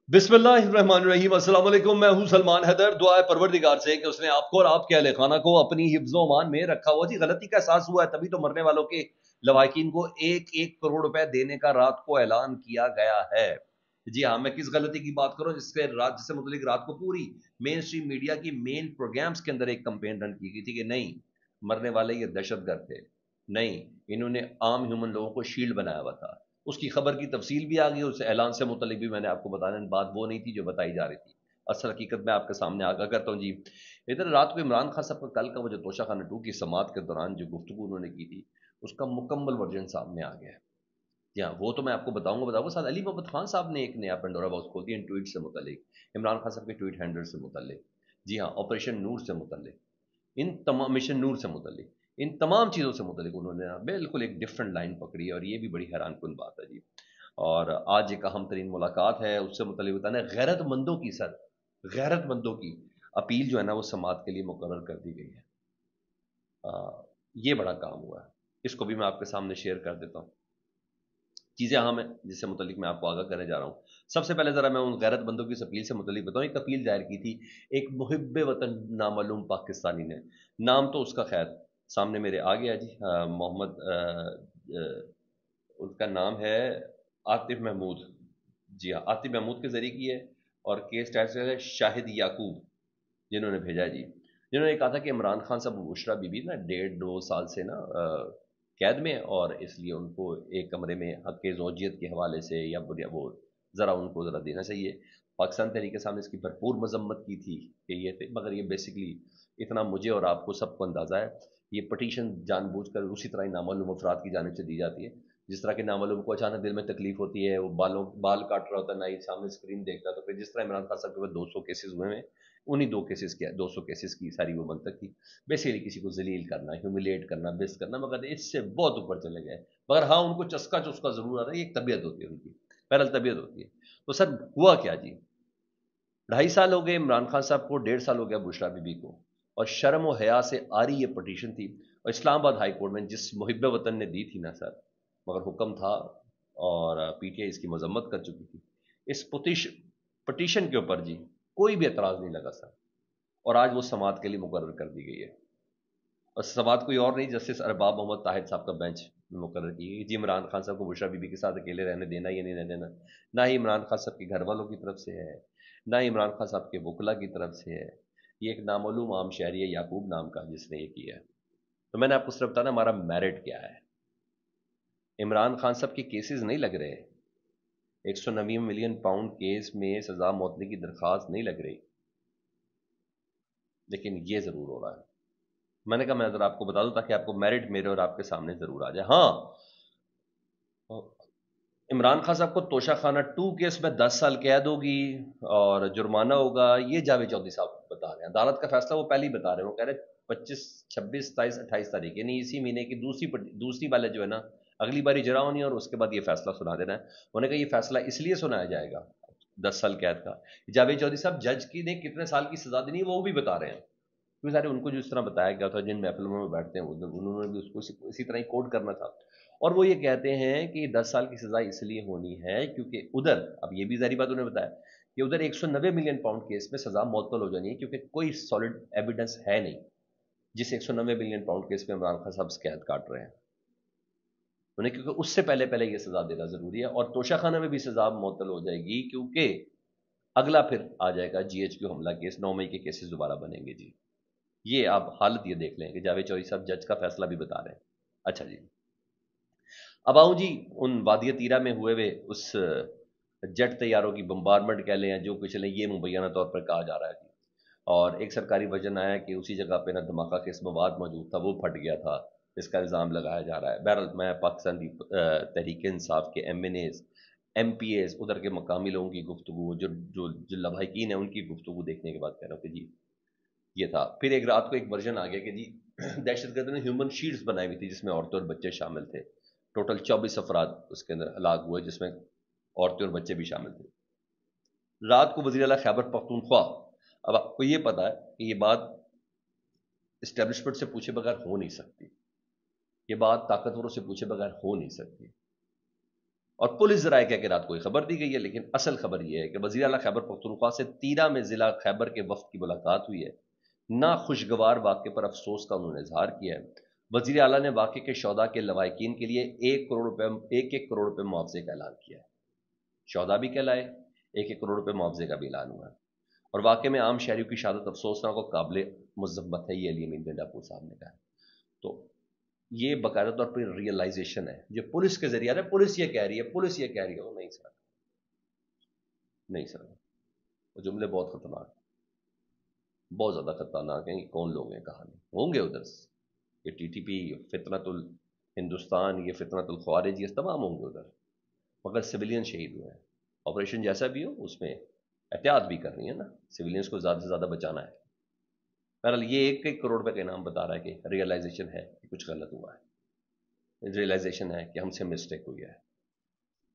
बिस्मिल्लाहिर्रहमानिर्रहीम। अस्सलाम वालेकुम। मैं हूं सलमान हैदर। दुआ है परवरदिगार से कि उसने आपको और आपके अहले खाना को अपनी हिफ्ज़ो अमान में रखा हुआ। जी, गलती का एहसास हुआ है तभी तो मरने वालों के लवाहिकीन को 1-1 करोड़ रुपए देने का रात को ऐलान किया गया है। जी हाँ, मैं किस गलती की बात कर रहा हूँ जिससे मुतल्लिक रात को पूरी मेन स्ट्रीम मीडिया की मेन प्रोग्राम्स के अंदर एक कंपेन रन की गई थी कि नहीं, मरने वाले ये दहशतगर्द थे, नहीं, इन्होंने आम ह्यूमन लोगों को शील्ड बनाया हुआ था। उसकी खबर की तफसील भी आ गई, उस ऐलान से मुतल्लिक भी मैंने आपको बताने बात वो नहीं थी जो बताई जा रही थी। असल हकीकत मैं आपके सामने आगा करता हूँ जी। इधर रात को इमरान खान साहब का कल का वो जो तोशा खाना 2 की समात के दौरान जो गुफ्तगू उन्होंने की थी, उसका मुकम्मल वर्जन सामने आ गया है। जी हाँ, वो तो मैं आपको बताऊंगा। साथ अली मोहम्मद खान साहब ने एक नया पेंडोरा बॉक्स खोल दिया इन ट्वीट से मुतल्लिक, इमरान खान साहब के ट्वीट हैंडल से मुतल्लिक। जी हाँ, ऑपरेशन नूर से मुतल्लिक, इन तमाम मिशन नूर से मुतल्लिक, इन तमाम चीज़ों से मुतल्लिक उन्होंने ना बिल्कुल एक डिफरेंट लाइन पकड़ी है, और ये भी बड़ी हैरानकुन बात है जी। और आज एक अहम तरीन मुलाकात है उससे मुतल्लिक बताना, गैरतमंदों की सर, गैरतमंदों की अपील जो है ना वो समात के लिए मुकर्रर कर दी गई है। ये बड़ा काम हुआ है, इसको भी मैं आपके सामने शेयर कर देता हूँ। चीज़ें अहम है जिससे मुतल्लिक मैं आपको आगाह करने जा रहा हूँ। सबसे पहले ज़रा मैं उन गैरतमंदों की इस अपील से मुतल्लिक बताऊँ। एक अपील दायर की थी एक मुहिब्बे वतन नामालूम पाकिस्तानी ने। नाम तो उसका खैर सामने मेरे आ गया जी, मोहम्मद उनका नाम है आतिफ महमूद। जी हाँ, आतिफ महमूद के ज़रिए की है, और केस टाइटल है शाहिद याकूब, जिन्होंने भेजा है जी। जिन्होंने कहा था कि इमरान खान साहब बुशरा बीबी ना 1.5-2 साल से ना कैद में है, और इसलिए उनको एक कमरे में हक ज़ौजियत के हवाले से या वो ज़रा उनको ज़रा देना चाहिए। पाकिस्तान तहरीक के सामने इसकी भरपूर मजम्मत की थी कि ये थे, मगर ये बेसिकली इतना मुझे और आपको सबको अंदाज़ा है, ये पटिशन जानबूझकर उसी तरह ही नामालूम अफराद की जानिब से दी जाती है। जिस तरह के नामालूम को अचानक दिल में तकलीफ होती है, वो बाल काट रहा होता है, ना ही सामने स्क्रीन देखता, तो फिर जिस तरह इमरान खान साहब के बाद 200 केसेस हुए हैं, उन्हीं 2 केसेस की 200 केसेस की सारी वो मंतक थी। बेसिकली किसी को जलील करना, ह्यूमिलेट करना, बेस करना, मगर इससे बहुत ऊपर चले गए। मगर हाँ, उनको चस्का चुस्का जरूर आ रहा है, एक तबीयत होती है उनकी, पैरल तबीयत होती है। तो सर हुआ क्या जी, 2.5 साल हो गए इमरान खान साहब को, 1.5 साल हो गया बुशरा बीबी को, और शर्म व हया से आ रही ये पटिशन थी, और इस्लामाबाद हाई कोर्ट में जिस मुहिब वतन ने दी थी ना सर, मगर हुक्म था, और पीटीआई इसकी मजम्मत कर चुकी थी। इस पटिशन के ऊपर जी कोई भी एतराज नहीं लगा सर, और आज वो समात के लिए मुकर्रर कर दी गई है। और समात कोई और नहीं, जस्टिस अरबाब मोहम्मद ताहिर साहब का बेंच मुकर्रर की गई जी। इमरान खान साहब को बुशरा बीबी के साथ अकेले रहने देना या नहीं रहने देना, ना ही इमरान खान साहब के घर वालों की तरफ से है, ना ही इमरान खान साहब के वकला की तरफ से है। ये एक नामालूम आम शहरी है याकूब नाम का, जिसने ये किया है। तो मैंने आपको सिर्फ बताना हमारा मेरिट क्या है। इमरान खान साहब के केसेस नहीं लग रहे, 190 मिलियन पाउंड केस में सजा मौतने की दरखास्त नहीं लग रही, लेकिन ये जरूर हो रहा है। मैंने कहा मैं जरा आपको बता दूं ताकि आपको मेरिट मेरे और आपके सामने जरूर आ जाए। हाँ, इमरान खान साहब को तोशाखाना 2 केस में 10 साल कैद होगी और जुर्माना होगा, ये जावेद चौधरी साहब बता रहे हैं। अदालत का फैसला वो पहले ही बता रहे हैं, वो कह रहे हैं 25, 26, 27, 28 तारीख यानी इसी महीने की दूसरी वाले जो है ना, अगली बारी जरा होनी है और उसके बाद ये फैसला सुना देना है। उन्होंने कहा ये फैसला इसलिए सुनाया जाएगा 10 साल कैद का। जावेद चौधरी साहब जज की ने कितने साल की सजा देनी है वो भी बता रहे हैं, क्योंकि सारे उनको जिस तरह बताया गया था, जिन महफिलों में बैठते हैं उन्होंने भी उसको इसी तरह ही कोड करना था। और वो ये कहते हैं कि 10 साल की सजा इसलिए होनी है क्योंकि उधर, अब ये भी जारी बात उन्होंने बताया कि उधर 190 मिलियन पाउंड केस में सजा मौतल हो जानी है, क्योंकि कोई सॉलिड एविडेंस है नहीं जिस 190 मिलियन पाउंड केस में इमरान खान साहब कैद काट रहे हैं उन्हें, क्योंकि उससे पहले पहले ये सजा देना जरूरी है। और तोशाखाना में भी सजा मौतल हो जाएगी क्योंकि अगला फिर आ जाएगा जीएचक्यू हमला केस, 9 मई के केसेस दोबारा बनेंगे जी। ये आप हालत ये देख लें कि जावेद चौधरी साहब जज का फैसला भी बता रहे हैं। अच्छा जी, अब आऊं जी उन वादिया तीरा में हुए हुए उस जेट तैयारों की बम्बारमेंट कह लें या जो कुछ लें, ये मुबैना तौर पर कहा जा रहा है जी। और एक सरकारी वजन आया कि उसी जगह पे ना धमाका केस मवाद मौजूद था, वो फट गया था, इसका इल्ज़ाम लगाया जा रहा है। बहरहाल मैं पाकिस्तान की तहरीक इंसाफ के MNAs MPAs उधर के मकामी लोगों की गुफ्तगू, जो लवाहिकीन है उनकी गुफ्तगू देखने के बाद कह रहा हूँ कि जी ये था। फिर एक रात को एक वर्जन आ गया कि जी दहशतगर्द ने ह्यूमन शीट्स बनाई हुई थी जिसमें औरतें और बच्चे शामिल थे। टोटल 24 अफराद उसके अंदर हलाक हुए, जिसमें औरतें और बच्चे भी शामिल थे। रात को वज़ीर आला खैबर पख्तूनख्वा, अब आपको ये पता है कि ये बात इस्टेब्लिशमेंट से पूछे बगैर हो नहीं सकती, ये बात ताकतवरों से पूछे बगैर हो नहीं सकती। اور پولیس ذرائع کہہ کے رات کو یہ خبر دی گئی ہے، لیکن اصل خبر یہ ہے کہ وزیر اعلیٰ خیبر پختونخوا سے تیرا میں ضلع خیبر کے وفد کی ملاقات ہوئی ہے۔ ناخوشگوار واقعے پر افسوس کا انہوں نے اظہار کیا ہے۔ وزیر اعلیٰ نے واقعے کے شہداء کے لواحقین کے لیے 1 کروڑ روپے معاوضے کا اعلان کیا ہے۔ شہداء بھی کہلائے، 1 کروڑ روپے معاوضے کا بھی اعلان ہوا ہے۔ اور واقعے میں عام شہریوں کی شہادت افسوسناک اور قابل مذمت ہے، یہ علی امین گنڈا پور صاحب نے کہا ہے۔ تو یہ باقاعدہ طور پر ریئلائزیشن ہے جو پولیس کے ذریعے ہے، پولیس یہ کہہ رہی ہے، پولیس یہ کہہ رہی ہے، وہ نہیں سر، نہیں سر، وہ جملے بہت خطرناک، بہت زیادہ خطرناک ہیں۔ یہ کون لوگ ہیں، کہاں نہیں ہوں گے ادھر سے، یہ ٹی ٹی پی، یہ فتنۃ الہندوستان، یہ فتنۃ الخوارج، یہ تمام ہوں گے ادھر، مگر سویلین شہید ہوئے ہیں۔ آپریشن جیسا بھی ہو اس میں احتیاط بھی کرنی ہے نا، سویلینس کو زیادہ سے زیادہ بچانا ہے۔ بہرحال یہ 1 کروڑ روپے کا انعام بتا رہا ہے کہ ریئلائزیشن ہے کہ کچھ غلط ہوا ہے، ریئلائزیشن ہے کہ ہم سے مسٹیک ہوئی ہے،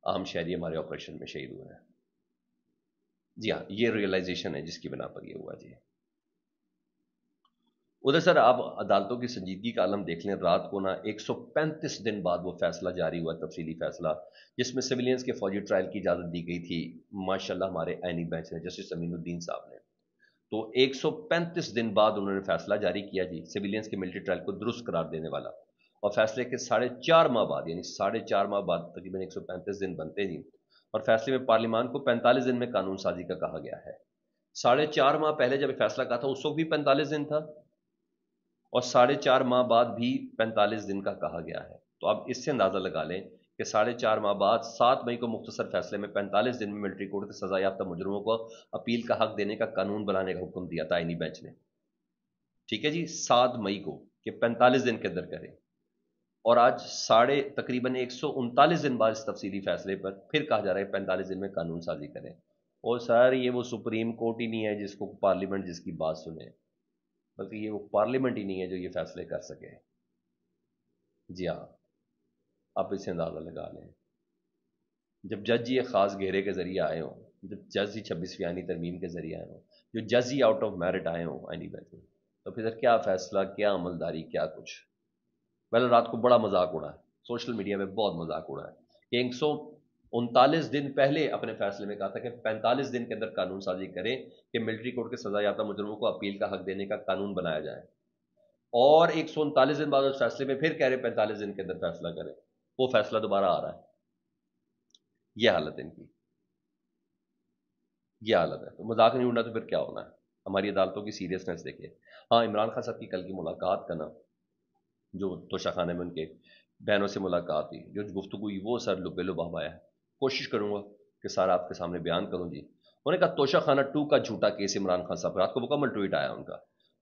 عام شہری ہمارے آپریشن میں شہید ہوئے ہیں۔ جی ہاں، یہ ریئلائزیشن ہے جس کی بنا پر یہ ہوا۔ جی ادھر سر آپ عدالتوں کی سنجیدگی کا عالم دیکھ لیں، رات کو نا 135 دن بعد وہ فیصلہ جاری ہوا، تفصیلی فیصلہ، جس میں سویلینس کے فوجی ٹرائل کی اجازت دی گئی تھی ماشاءاللہ ہمارے عینی بینچ نے، جسٹس امین الدین صاحب نے۔ تو 135 دن بعد انہوں نے فیصلہ جاری کیا جی، سویلینس کے ملٹری ٹرائل کو درست قرار دینے والا، اور فیصلے کے 4.5 ماہ بعد، یعنی 4.5 ماہ بعد تقریباً 135 دن بنتے جی، اور فیصلے میں پارلیمان کو 45 دن میں قانون سازی کا کہا گیا ہے۔ 4.5 ماہ پہلے جب فیصلہ کہا تھا اس وقت بھی 45 دن تھا، اور 4.5 ماہ بعد بھی 45 دن کا کہا گیا ہے۔ تو اب اس سے اندازہ لگا لیں کہ 4.5 ماہ بعد 7 مئی کو مختصر فیصلے میں 45 دن میں ملٹری کورٹ کے سزا یافتہ مجرموں کو اپیل کا حق دینے کا قانون بنانے کا حکم دیا تھا آئینی بینچ نے۔ ٹھیک ہے جی، 7 مئی کو کہ 45 دن کے اندر کریں، اور آج تقریباً 139 دن بعد اس تفصیلی فیصلے پر پھر کہا جا رہا ہے 45 دن میں قانون سازی کریں۔ اور سر یہ وہ سپریم کورٹ ہی نہیں ہے جس کو پارلیمنٹ جس کی بات سنے، بلکہ یہ وہ پارلیمنٹ ہی نہیں ہے جو یہ فیصلے کر سکے۔ جی ہاں، آپ اس سے اندازہ لگا لیں، جب جج یہ خاص گھیرے کے ذریعے آئے ہوں، جب جج ہی 26ویں آئینی ترمیم کے ذریعے آئے ہوں، جو جج ہی آؤٹ آف میرٹ آئے ہوں آئینی بینچ میں، تو پھر کیا فیصلہ، کیا عملداری، کیا کچھ۔ پہلے رات کو بڑا مذاق اڑا ہے، سوشل میڈیا میں بہت مذاق اڑا ہے کہ 139 دن پہلے اپنے فیصلے میں کہا تھا کہ 45 دن کے اندر قانون سازی کریں کہ ملٹری کورٹ کے سزا یافتہ مجرموں کو اپیل کا حق دینے کا قانون بنایا جائے، اور 139 دن بعد اس فیصلے میں پھر کہہ رہے 45 دن کے اندر فیصلہ کریں، وہ فیصلہ دوبارہ آ رہا ہے۔ یہ حالت ان کی، یہ حالت ہے۔ تو مذاق نہیں اڑنا تو پھر کیا ہونا ہے؟ ہماری عدالتوں کی سیریسنس دیکھیں۔ ہاں، عمران خان صاحب کی کل کی ملاقات کا نا، جو توشہ خانے میں ان کے بہنوں سے ملاقات ہوئی، جو گفتگو ہوئی، وہ سر لبے لباب آیا ہے۔ کوشش کروں گا کہ سر آپ کے سامنے بیان کروں جی۔ انہوں نے کہا توشہ خانہ 2 کا جھوٹا کیس، عمران خان صاحب رات کو مکمل ٹویٹ آیا ان کا،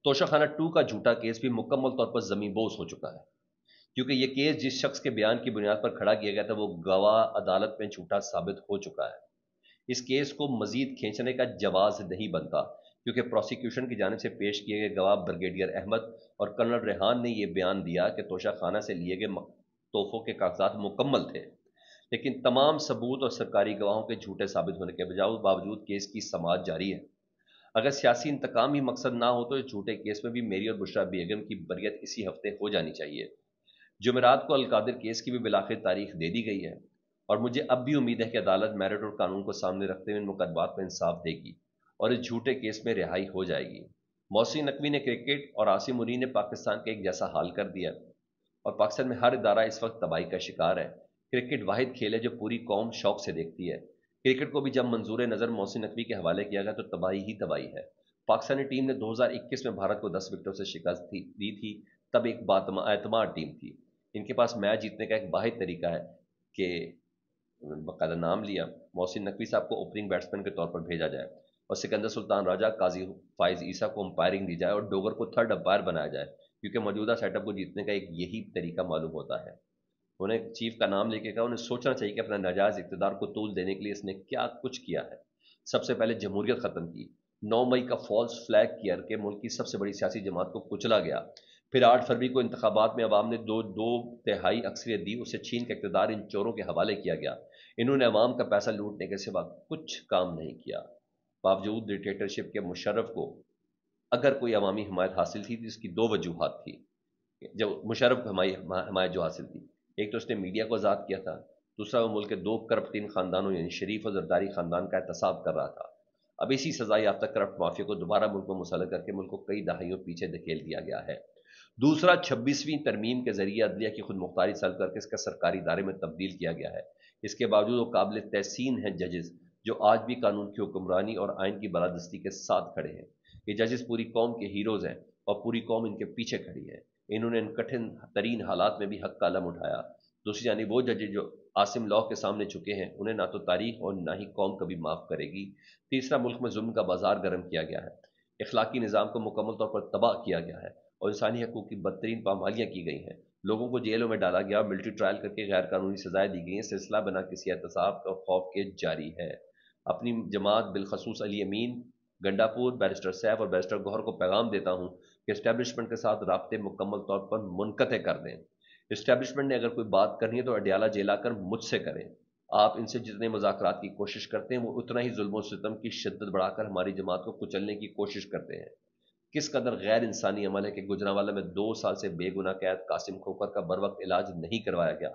توشہ خانہ 2 کا جھوٹا کیس بھی مکمل طور پر زمین بوس ہو چکا ہے، کیونکہ یہ کیس جس شخص کے بیان کی بنیاد پر کھڑا کیا گیا تھا وہ گواہ عدالت میں جھوٹا ثابت ہو چکا ہے۔ اس کیس کو مزید کھینچنے کا جواز نہیں بنتا، کیونکہ پروسیکیوشن کی جانب سے پیش کیے گئے گواہ بریگیڈیئر احمد اور کرنل ریحان نے یہ بیان دیا کہ توشہ خانہ سے لیے گئے تحفوں کے کاغذات مکمل تھے، لیکن تمام ثبوت اور سرکاری گواہوں کے جھوٹے ثابت ہونے کے باوجود کیس کی سماعت جاری ہے۔ اگر سیاسی انتقام ہی مقصد نہ ہو تو اس جھوٹے کیس میں بھی میری اور بشرا بیگم کی بریت اسی ہفتے ہو جانی چاہیے۔ جمعرات کو القادر کیس کی بھی بالآخر تاریخ دے دی گئی ہے، اور مجھے اب بھی امید ہے کہ عدالت میرٹ اور قانون کو سامنے رکھتے ہوئے ان مقدمات میں انصاف دے گی اور اس جھوٹے کیس میں رہائی ہو جائے گی۔ محسن نقوی نے کرکٹ اور عاصم منیر نے پاکستان کے ایک جیسا حال کر دیا، اور پاکستان میں ہر ادارہ اس وقت تباہی کا شکار ہے۔ کرکٹ واحد کھیل ہے جو پوری قوم شوق سے دیکھتی ہے۔ کرکٹ کو بھی جب منظور نظر محسن نقوی کے حوالے کیا گیا تو تباہی ہی تباہی ہے۔ پاکستانی ٹیم نے 2021 میں بھارت کو 10 وکٹوں سے شکست دی تھی، تب ایک اعتماد ٹیم تھی۔ ان کے پاس میچ جیتنے کا ایک واحد طریقہ ہے کہ باقاعدہ نام لیا، محسن نقوی صاحب کو اوپننگ بیٹسمین کے طور پر بھیجا جائے، اور سکندر سلطان راجہ، قاضی فائز عیسیٰ کو امپائرنگ دی جائے، اور ڈوگر کو تھرڈ امپائر بنایا جائے، کیونکہ موجودہ سیٹ اپ کو جیتنے کا ایک یہی طریقہ معلوم ہوتا ہے۔ انہیں چیف کا نام لے کے کہا انہیں سوچنا چاہیے کہ اپنا ناجائز اقتدار کو طول دینے کے لیے اس نے کیا کچھ کیا ہے۔ سب سے پہلے جمہوریت ختم کی، 9 مئی کا فالس فلیگ کیئر کے ملک کی سب سے بڑی سیاسی جماعت کو کچلا گیا، پھر 8 فروری کو انتخابات میں عوام نے دو تہائی اکثریت دی، اسے چھین کے اقتدار ان چوروں کے حوالے کیا گیا۔ انہوں نے عوام کا پیسہ لوٹنے کے سوا کچھ کام نہیں کیا۔ باوجود ڈکٹیٹرشپ کے مشرف کو اگر کوئی عوامی حمایت حاصل تھی تو اس کی 2 وجوہات تھی۔ جو مشرف کو حمایت جو حاصل تھی، ایک تو اس نے میڈیا کو آزاد کیا تھا، दूसरा वो मुल्क के 2 करप्ट खानदानों यानी शरीफ और जरदारी खानदान का एहतसाब कर रहा था। अब इसी सजा याफ्ता करप्ट माफिया को दोबारा मुल्क में मुसल्लत करके मुल्क को कई दहाइयों पीछे धकेल दिया गया है। दूसरा, 26वीं तरमीम के जरिए अदलिया की खुद मुख्तारी सल्ब करके इसका सरकारी इदारे में तब्दील किया गया है। इसके बावजूद वो काबिल तहसीन हैं जजेस जो आज भी कानून की हुक्मरानी और आइन की बालादस्ती के साथ खड़े हैं। ये जजेस पूरी कौम के हीरोज हैं और पूरी कौम इनके पीछे खड़ी है। इन्होंने इन कठिन तरीन हालात में भी हक का अलम उठाया। दूसरी जानी वो जजेस जो आसिम लॉ के सामने चुके हैं, उन्हें ना तो तारीख और ना ही कौम कभी माफ करेगी। तीसरा, मुल्क में जुल्म का बाजार गर्म किया गया है, इखलाकी निज़ाम को मुकम्मल तौर पर तबाह किया गया है और इंसानी हकूक़ की बदतरीन पामालियाँ की गई हैं। लोगों को जेलों में डाला गया, मिलिट्री ट्रायल करके गैर कानूनी सजाएं दी गई हैं। सिलसिला बना किसी एहतसाब का खौफ के जारी है। अपनी जमात बिलखसूस अली अमीन, गंडापुर, बैरिस्टर सैफ और बैरिस्टर गौहर को पैगाम देता हूँ कि इस्टेब्लिशमेंट के साथ राब्ते मुकम्मल तौर पर मुनक़ते कर दें। इस्टेब्लिशमेंट ने अगर कोई बात करनी है तो अडियाला जेल आकर मुझसे करें। आप इनसे जितने मुज़ाकरात की कोशिश करते हैं वो उतना ही जुल्म और सितम की शिद्दत बढ़ाकर हमारी जमात को कुचलने की कोशिश करते हैं। किस कदर गैर इंसानी अमल है कि गुजरांवाला में 2 साल से बेगुनाह कैद कासिम खोकर का बर वक्त इलाज नहीं करवाया गया,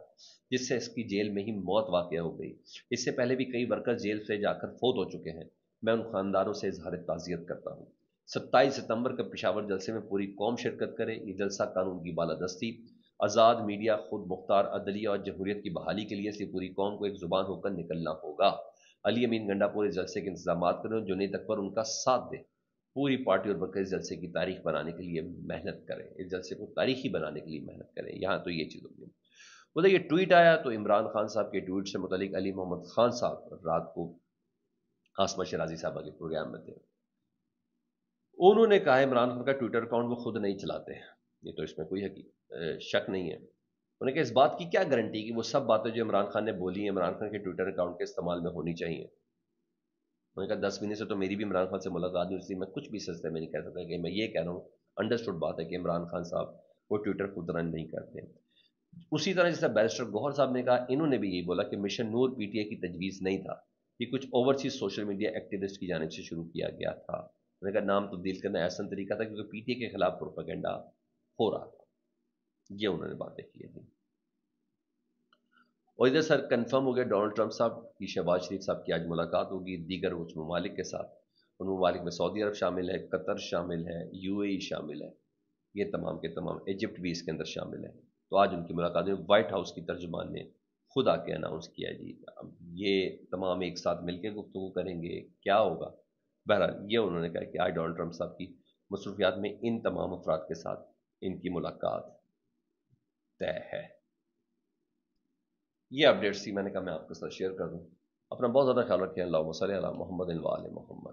जिससे इसकी जेल में ही मौत वाक़या हो गई। इससे पहले भी कई वर्कर जेल से जाकर फोत हो चुके हैं। मैं उन खानदानों से इजहार ताज़ियत करता हूँ। 27 सितंबर के पेशावर जलसे में पूरी कौम शिरकत करे। ये जलसा कानून की बालादस्ती, आज़ाद मीडिया, खुद मुख्तार अदलिया और जमहूरियत की बहाली के लिए इसलिए पूरी कौम को एक जुबान होकर निकलना होगा। अली अमीन गंडापुर इस जलसे के इंतजाम करें, जुनेद अकबर उनका साथ दे। पूरी पार्टी और बल्कि इस जलसे की तारीख बनाने के लिए मेहनत करें, इस जलसे को तारीखी बनाने के लिए मेहनत करें। यहाँ तो ये चीज़ होगी। उधर ये ट्वीट आया तो इमरान खान साहब के ट्वीट से मुतालिक अली मोहम्मद खान साहब रात को आसमा शराजी साहबा के प्रोग्राम में थे। उन्होंने कहा इमरान खान का ट्विटर अकाउंट वो खुद नहीं चलाते हैं, ये तो इसमें कोई शक नहीं है। उन्होंने कहा इस बात की क्या गारंटी कि वो सब बातें जो इमरान खान ने बोली हैं इमरान खान के ट्विटर अकाउंट के इस्तेमाल में होनी चाहिए। उन्होंने कहा 10 महीने से तो मेरी भी इमरान खान से मुलाकात नहीं, इसलिए मैं कुछ भी सस्ते में नहीं कह सकता। कि मैं ये कह रहा हूँ, अंडरस्टूड बात है कि इमरान खान साहब वो ट्विटर खुद रन नहीं करते। उसी तरह जैसे बैरिस्टर गौहर साहब ने कहा, इन्होंने भी यही बोला कि मिशन नूर पीटीए की तजवीज़ नहीं था, ये कुछ ओवरसीज सोशल मीडिया एक्टिविस्ट की जानिब से शुरू किया गया था। उन्होंने कहा नाम तब्दील करना ऐसा तरीका था क्योंकि पीटीए के खिलाफ प्रोपेगेंडा हो रहा था। ये उन्होंने बातें की थी। और इधर सर कंफर्म हो गया डोनाल्ड ट्रंप साहब की शहबाज शरीफ साहब की आज मुलाकात होगी दीगर कुछ ममालिक के साथ। उन ममालिक में सऊदी अरब शामिल है, कतर शामिल है, यूएई शामिल है, ये तमाम के तमाम, इजिप्ट भी इसके अंदर शामिल है। तो आज उनकी मुलाकात में व्हाइट हाउस की तर्जुमान ने खुद आके अनाउंस किया जी अब ये तमाम एक साथ मिलकर गुफ्तगू करेंगे, क्या होगा। बहरहाल ये उन्होंने कहा कि आज डोनाल्ड ट्रंप साहब की मसरूफियात में इन तमाम अफराद के साथ इनकी मुलाकात तय है। ये अपडेट्स थी, मैंने कहा मैं आपके साथ शेयर कर दूं। अपना बहुत ज़्यादा ख्याल रखें। अल्लाहुम्मा सल्ली अला मुहम्मद व आले मुहम्मद।